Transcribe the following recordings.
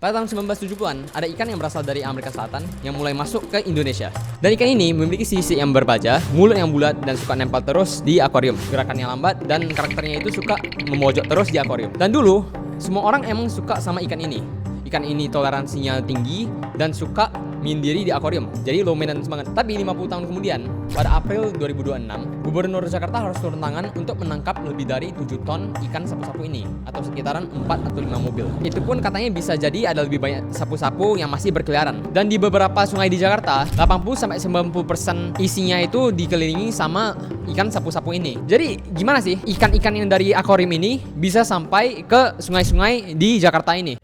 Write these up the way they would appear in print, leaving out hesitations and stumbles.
Pada tahun 1970-an, ada ikan yang berasal dari Amerika Selatan yang mulai masuk ke Indonesia. Dan ikan ini memiliki sisi yang berbaja, mulut yang bulat, dan suka nempel terus di akuarium. Gerakannya lambat, dan karakternya itu suka memojok terus di akuarium. Dan dulu, semua orang emang suka sama ikan ini. Ikan ini toleransinya tinggi dan suka menyendiri di akuarium, jadi low maintenance banget. Tapi 50 tahun kemudian, pada April 2026, Gubernur Jakarta harus turun tangan untuk menangkap lebih dari 7 ton ikan sapu-sapu ini, atau sekitaran 4 atau 5 mobil. Itu pun katanya bisa jadi ada lebih banyak sapu-sapu yang masih berkeliaran. Dan di beberapa sungai di Jakarta, 80-90% isinya itu dikelilingi sama ikan sapu-sapu ini. Jadi gimana sih ikan-ikan yang dari akuarium ini bisa sampai ke sungai-sungai di Jakarta ini?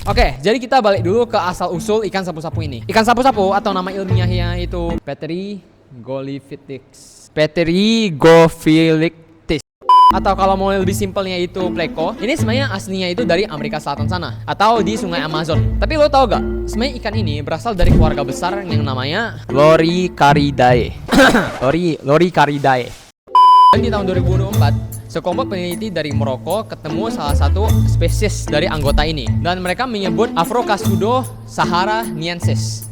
Oke, jadi kita balik dulu ke asal-usul ikan sapu-sapu ini. Ikan sapu-sapu atau nama ilmiahnya itu Pterygophilichthys. Atau kalau mau lebih simpelnya itu Pleco. Ini sebenarnya aslinya itu dari Amerika Selatan sana, atau di sungai Amazon. Tapi lo tau gak? Sebenarnya ikan ini berasal dari keluarga besar yang namanya Loricariidae. Loricariidae. Dan di tahun 2024, sekelompok peneliti dari Maroko ketemu salah satu spesies dari anggota ini, dan mereka menyebut Afrocasudo-saharaniensis.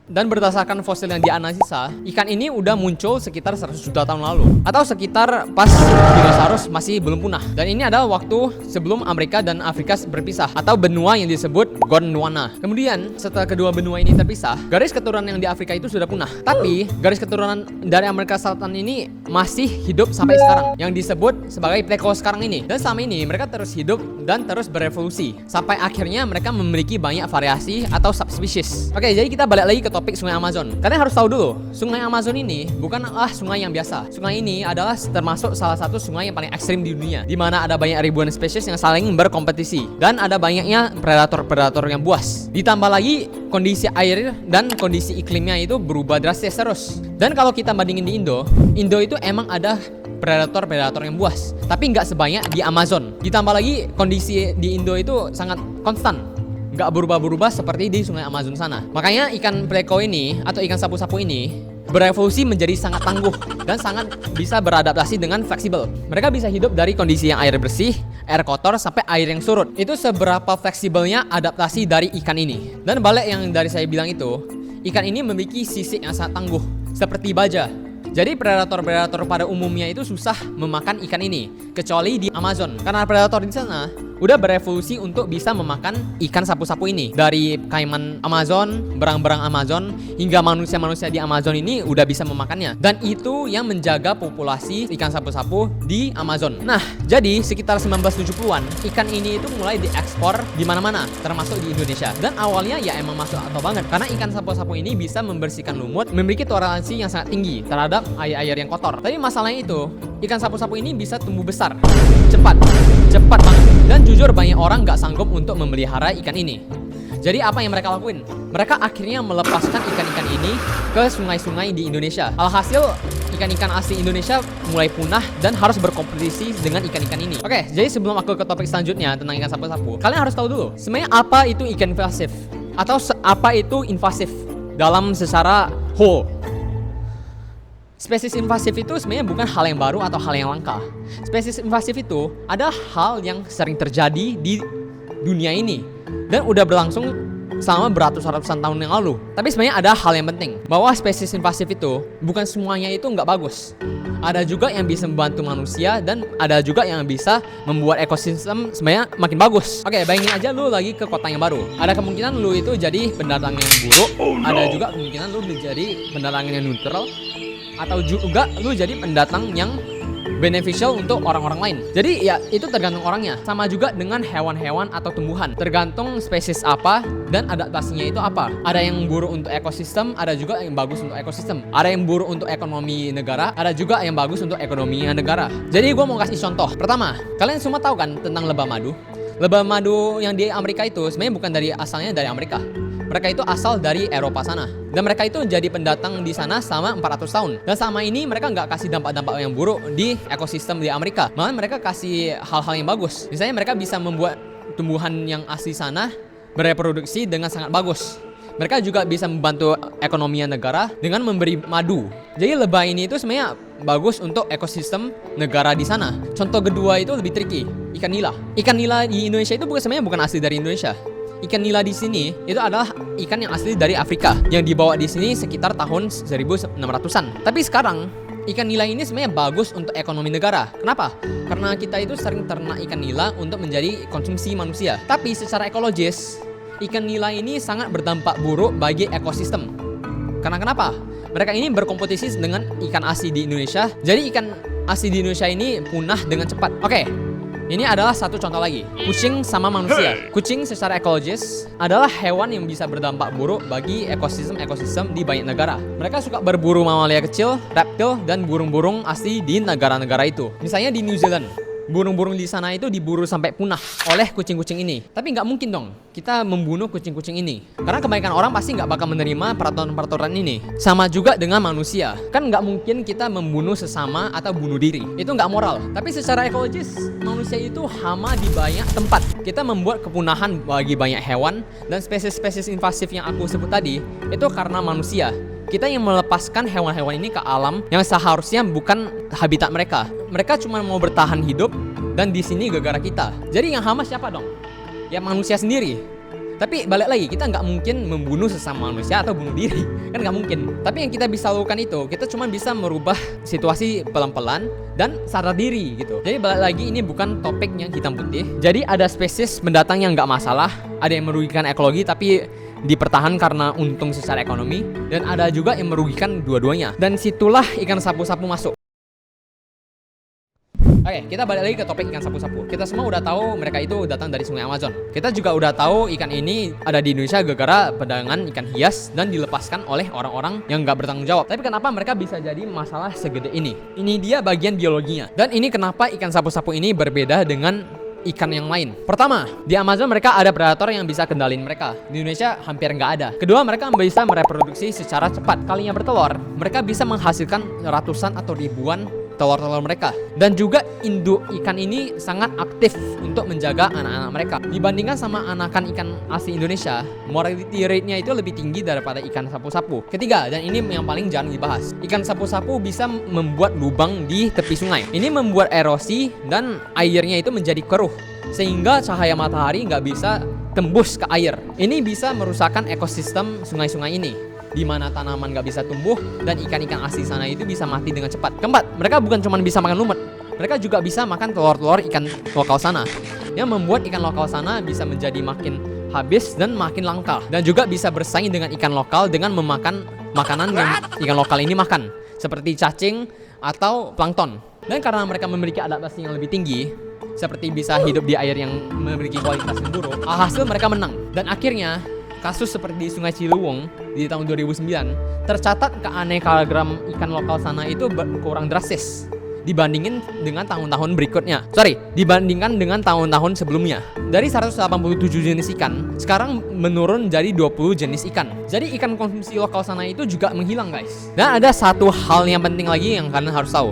Dan berdasarkan fosil yang dianalisa, ikan ini udah muncul sekitar 100 juta tahun lalu, atau sekitar pas dinosaurus masih belum punah. Dan ini adalah waktu sebelum Amerika dan Afrika berpisah, atau benua yang disebut Gondwana. Kemudian setelah kedua benua ini terpisah, garis keturunan yang di Afrika itu sudah punah. Tapi garis keturunan dari Amerika Selatan ini masih hidup sampai sekarang, yang disebut sebagai Pleco sekarang ini. Dan selama ini mereka terus hidup dan terus berevolusi sampai akhirnya mereka memiliki banyak variasi atau subspesies. Oke, jadi kita balik lagi ke topik sungai Amazon. Kalian harus tahu dulu, sungai Amazon ini bukanlah sungai yang biasa. Sungai ini adalah termasuk salah satu sungai yang paling ekstrim di dunia, di mana ada banyak ribuan spesies yang saling berkompetisi dan ada banyaknya predator-predator yang buas. Ditambah lagi kondisi air dan kondisi iklimnya itu berubah drastis terus. Dan kalau kita bandingin di Indo itu emang ada predator-predator yang buas, tapi nggak sebanyak di Amazon. Ditambah lagi kondisi di Indo itu sangat konstan, nggak berubah-berubah seperti di sungai Amazon sana. Makanya ikan Pleco ini atau ikan sapu-sapu ini berevolusi menjadi sangat tangguh dan sangat bisa beradaptasi dengan fleksibel. Mereka bisa hidup dari kondisi yang air bersih, air kotor, sampai air yang surut. Itu seberapa fleksibelnya adaptasi dari ikan ini. Dan balik yang dari saya bilang itu, ikan ini memiliki sisik yang sangat tangguh, seperti baja. Jadi predator-predator pada umumnya itu susah memakan ikan ini, kecuali di Amazon. Karena predator di sana udah berevolusi untuk bisa memakan ikan sapu-sapu ini. Dari kaiman Amazon, berang-berang Amazon, hingga manusia-manusia di Amazon ini udah bisa memakannya. Dan itu yang menjaga populasi ikan sapu-sapu di Amazon. Nah, jadi sekitar 1970-an, ikan ini itu mulai diekspor di mana-mana, termasuk di Indonesia. Dan awalnya ya emang masuk akal banget, karena ikan sapu-sapu ini bisa membersihkan lumut, memiliki toleransi yang sangat tinggi terhadap air-air yang kotor. Tapi masalahnya itu, ikan sapu-sapu ini bisa tumbuh besar, cepat banget. Dan jujur banyak orang nggak sanggup untuk memelihara ikan ini. Jadi apa yang mereka lakuin? Mereka akhirnya melepaskan ikan-ikan ini ke sungai-sungai di Indonesia. Alhasil ikan-ikan asli Indonesia mulai punah dan harus berkompetisi dengan ikan-ikan ini. Oke, jadi sebelum aku ke topik selanjutnya tentang ikan sapu-sapu, kalian harus tahu dulu sebenarnya apa itu ikan invasif atau apa itu invasif dalam secara whole. Spesies invasif itu sebenarnya bukan hal yang baru atau hal yang langka. Spesies invasif itu ada hal yang sering terjadi di dunia ini dan udah berlangsung selama beratus-ratusan tahun yang lalu. Tapi sebenarnya ada hal yang penting, bahwa spesies invasif itu bukan semuanya itu nggak bagus. Ada juga yang bisa membantu manusia dan ada juga yang bisa membuat ekosistem sebenarnya makin bagus. Oke, bayangin aja lu lagi ke kota yang baru. Ada kemungkinan lu itu jadi pendatang yang buruk, ada juga kemungkinan lu menjadi pendatang yang neutral, atau juga lu jadi pendatang yang beneficial untuk orang-orang lain. Jadi ya itu tergantung orangnya. Sama juga dengan hewan-hewan atau tumbuhan, tergantung spesies apa dan adaptasinya itu apa. Ada yang buruk untuk ekosistem, ada juga yang bagus untuk ekosistem. Ada yang buruk untuk ekonomi negara, ada juga yang bagus untuk ekonomi negara. Jadi gue mau kasih contoh. Pertama, kalian semua tahu kan tentang lebah madu? Lebah madu yang di Amerika itu sebenarnya bukan asalnya dari Amerika. Mereka itu asal dari Eropa sana. Dan mereka itu jadi pendatang di sana selama 400 tahun. Dan selama ini mereka nggak kasih dampak-dampak yang buruk di ekosistem di Amerika. Malah mereka kasih hal-hal yang bagus. Misalnya mereka bisa membuat tumbuhan yang asli sana bereproduksi dengan sangat bagus. Mereka juga bisa membantu ekonomi negara dengan memberi madu. Jadi lebah ini itu sebenarnya bagus untuk ekosistem negara di sana. Contoh kedua itu lebih tricky. ikan nila. Ikan nila di Indonesia itu sebenarnya bukan asli dari Indonesia. Ikan nila di sini itu adalah ikan yang asli dari Afrika yang dibawa di sini sekitar tahun 1600-an. Tapi sekarang ikan nila ini sebenarnya bagus untuk ekonomi negara. Kenapa? Karena kita itu sering ternak ikan nila untuk menjadi konsumsi manusia. Tapi secara ekologis, ikan nila ini sangat berdampak buruk bagi ekosistem. Karena kenapa? Mereka ini berkompetisi dengan ikan asli di Indonesia. Jadi ikan asli di Indonesia ini punah dengan cepat. Oke. Ini adalah satu contoh lagi, kucing sama manusia. Kucing secara ekologis adalah hewan yang bisa berdampak buruk bagi ekosistem di banyak negara. Mereka suka berburu mamalia kecil, reptil, dan burung-burung asli di negara-negara itu. Misalnya di New Zealand, burung-burung di sana itu diburu sampai punah oleh kucing-kucing ini. Tapi nggak mungkin dong kita membunuh kucing-kucing ini, karena kebanyakan orang pasti nggak bakal menerima peraturan-peraturan ini. Sama juga dengan manusia, kan nggak mungkin kita membunuh sesama atau bunuh diri. Itu nggak moral. Tapi secara ekologis, manusia itu hama di banyak tempat. Kita membuat kepunahan bagi banyak hewan dan spesies-spesies invasif yang aku sebut tadi itu karena manusia. Kita yang melepaskan hewan-hewan ini ke alam yang seharusnya bukan habitat mereka. Mereka cuma mau bertahan hidup dan di sini gara-gara kita. Jadi yang hama siapa dong? Ya manusia sendiri. Tapi balik lagi, kita nggak mungkin membunuh sesama manusia atau bunuh diri. Kan nggak mungkin. Tapi yang kita bisa lakukan itu, kita cuma bisa merubah situasi pelan-pelan dan sadar diri gitu. Jadi balik lagi, ini bukan topik yang hitam putih. Jadi ada spesies mendatang yang nggak masalah, ada yang merugikan ekologi tapi dipertahan karena untung secara ekonomi, dan ada juga yang merugikan dua-duanya. Dan situlah ikan sapu-sapu masuk. Oke, kita balik lagi ke topik ikan sapu-sapu. Kita semua udah tahu mereka itu datang dari Sungai Amazon. Kita juga udah tahu ikan ini ada di Indonesia gara-gara perdagangan ikan hias dan dilepaskan oleh orang-orang yang nggak bertanggung jawab. Tapi kenapa mereka bisa jadi masalah segede ini? Ini dia bagian biologinya. Dan ini kenapa ikan sapu-sapu ini berbeda dengan ikan yang lain. Pertama, di Amazon mereka ada predator yang bisa kendalin mereka. Di Indonesia hampir nggak ada. Kedua, mereka bisa mereproduksi secara cepat. Kalinya bertelur, mereka bisa menghasilkan ratusan atau ribuan telur-telur mereka. Dan juga induk ikan ini sangat aktif untuk menjaga anak-anak mereka. Dibandingkan sama anakan ikan asli Indonesia, mortality rate-nya itu lebih tinggi daripada ikan sapu-sapu. Ketiga, dan ini yang paling jarang dibahas, ikan sapu-sapu bisa membuat lubang di tepi sungai. Ini membuat erosi dan airnya itu menjadi keruh, sehingga cahaya matahari nggak bisa tembus ke air. Ini bisa merusakkan ekosistem sungai-sungai ini, di mana tanaman nggak bisa tumbuh dan ikan-ikan asli sana itu bisa mati dengan cepat. Keempat, mereka bukan cuma bisa makan lumut, mereka juga bisa makan telur-telur ikan lokal sana, yang membuat ikan lokal sana bisa menjadi makin habis dan makin langka, dan juga bisa bersaing dengan ikan lokal dengan memakan makanan yang ikan lokal ini makan, seperti cacing atau plankton. Dan karena mereka memiliki adaptasi yang lebih tinggi, seperti bisa hidup di air yang memiliki kualitas yang buruk, alhasil mereka menang. Dan akhirnya kasus seperti di Sungai Ciliwung di tahun 2009 tercatat keanekaragaman ikan lokal sana itu berkurang drastis dibandingkan dengan tahun-tahun tahun-tahun sebelumnya. Dari 187 jenis ikan, sekarang menurun jadi 20 jenis ikan. Jadi ikan konsumsi lokal sana itu juga menghilang, guys. Dan ada satu hal yang penting lagi yang kalian harus tahu,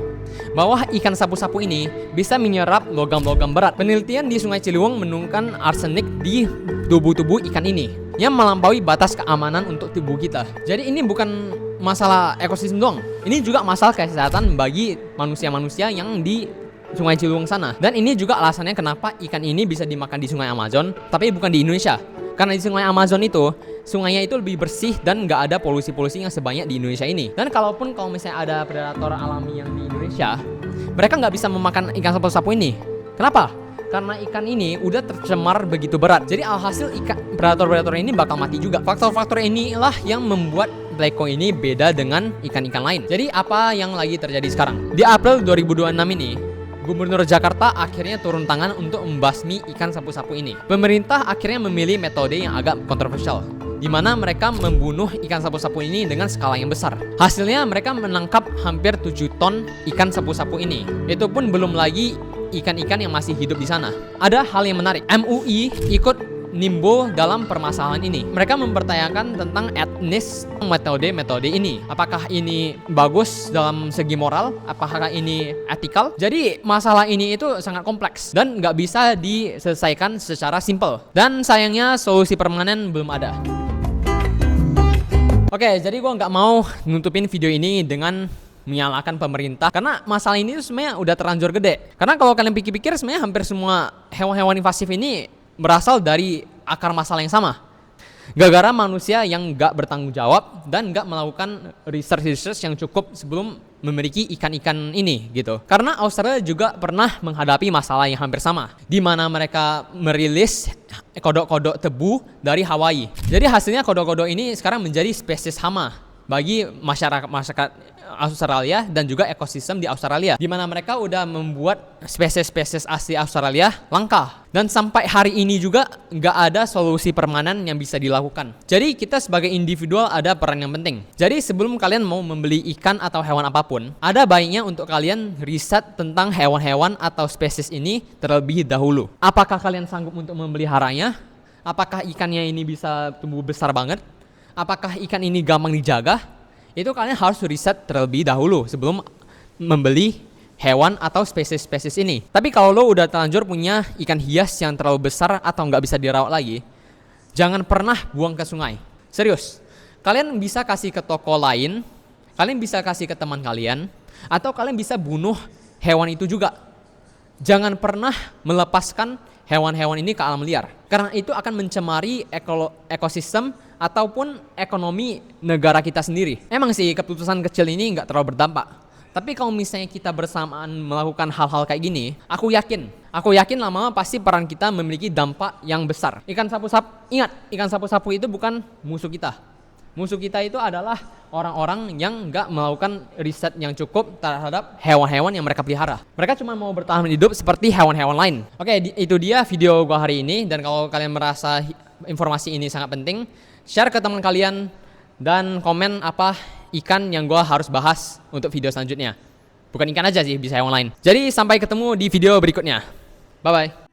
bahwa ikan sapu-sapu ini bisa menyerap logam-logam berat. Penelitian di Sungai Ciliwung menemukan arsenik di tubuh ikan ini yang melampaui batas keamanan untuk tubuh kita. Jadi ini bukan masalah ekosistem doang, ini juga masalah kesehatan bagi manusia-manusia yang di Sungai Ciliwung sana. Dan ini juga alasannya kenapa ikan ini bisa dimakan di Sungai Amazon, tapi bukan di Indonesia. Karena di Sungai Amazon itu, sungainya itu lebih bersih dan nggak ada polusi-polusi yang sebanyak di Indonesia ini. Dan kalau misalnya ada predator alami yang di Indonesia, mereka nggak bisa memakan ikan sapu-sapu ini. Kenapa? Karena ikan ini udah tercemar begitu berat. Jadi alhasil predator-predator ini bakal mati juga. Faktor-faktor inilah yang membuat Black Koi ini beda dengan ikan-ikan lain. Jadi apa yang lagi terjadi sekarang? Di April 2026 ini, Gubernur Jakarta akhirnya turun tangan untuk membasmi ikan sapu-sapu ini. Pemerintah akhirnya memilih metode yang agak kontroversial, di mana mereka membunuh ikan sapu-sapu ini dengan skala yang besar. Hasilnya mereka menangkap hampir 7 ton ikan sapu-sapu ini. Itu pun belum lagi ikan-ikan yang masih hidup di sana. Ada hal yang menarik, MUI ikut nimbul dalam permasalahan ini. Mereka mempertanyakan tentang etnis metode-metode ini. Apakah ini bagus dalam segi moral? Apakah ini etikal? Jadi masalah ini itu sangat kompleks dan nggak bisa diselesaikan secara simpel. Dan sayangnya solusi permanen belum ada. Oke, jadi gue nggak mau nutupin video ini dengan menyalahkan pemerintah karena masalah ini sebenarnya udah terlanjur gede. Karena kalau kalian pikir-pikir sebenarnya hampir semua hewan-hewan invasif ini berasal dari akar masalah yang sama. Gara-gara manusia yang nggak bertanggung jawab dan nggak melakukan research yang cukup sebelum memiliki ikan-ikan ini gitu. Karena Australia juga pernah menghadapi masalah yang hampir sama, di mana mereka merilis kodok-kodok tebu dari Hawaii. Jadi hasilnya kodok-kodok ini sekarang menjadi spesies hama bagi masyarakat Australia dan juga ekosistem di Australia, di mana mereka udah membuat spesies-spesies asli Australia langka. Dan sampai hari ini juga nggak ada solusi permanen yang bisa dilakukan. Jadi kita sebagai individual ada peran yang penting. Jadi sebelum kalian mau membeli ikan atau hewan apapun, ada baiknya untuk kalian riset tentang hewan-hewan atau spesies ini terlebih dahulu. Apakah kalian sanggup untuk memeliharanya? Apakah ikannya ini bisa tumbuh besar banget? Apakah ikan ini gampang dijaga? Itu kalian harus riset terlebih dahulu sebelum membeli hewan atau spesies-spesies ini. Tapi kalau lo udah terlanjur punya ikan hias yang terlalu besar atau nggak bisa dirawat lagi, jangan pernah buang ke sungai. Serius, kalian bisa kasih ke toko lain, kalian bisa kasih ke teman kalian, atau kalian bisa bunuh hewan itu juga. Jangan pernah melepaskan hewan-hewan ini ke alam liar, karena itu akan mencemari ekosistem ataupun ekonomi negara kita sendiri. Emang sih keputusan kecil ini nggak terlalu berdampak, tapi kalau misalnya kita bersamaan melakukan hal-hal kayak gini, aku yakin lama-lama pasti peran kita memiliki dampak yang besar. Ikan sapu-sapu itu bukan musuh kita. Musuh kita itu adalah orang-orang yang nggak melakukan riset yang cukup terhadap hewan-hewan yang mereka pelihara. Mereka cuma mau bertahan hidup seperti hewan-hewan lain. Oke, itu dia video gua hari ini. Dan kalau kalian merasa informasi ini sangat penting, share ke teman kalian dan komen apa ikan yang gua harus bahas untuk video selanjutnya. Bukan ikan aja sih, bisa hewan lain. Jadi sampai ketemu di video berikutnya. Bye-bye.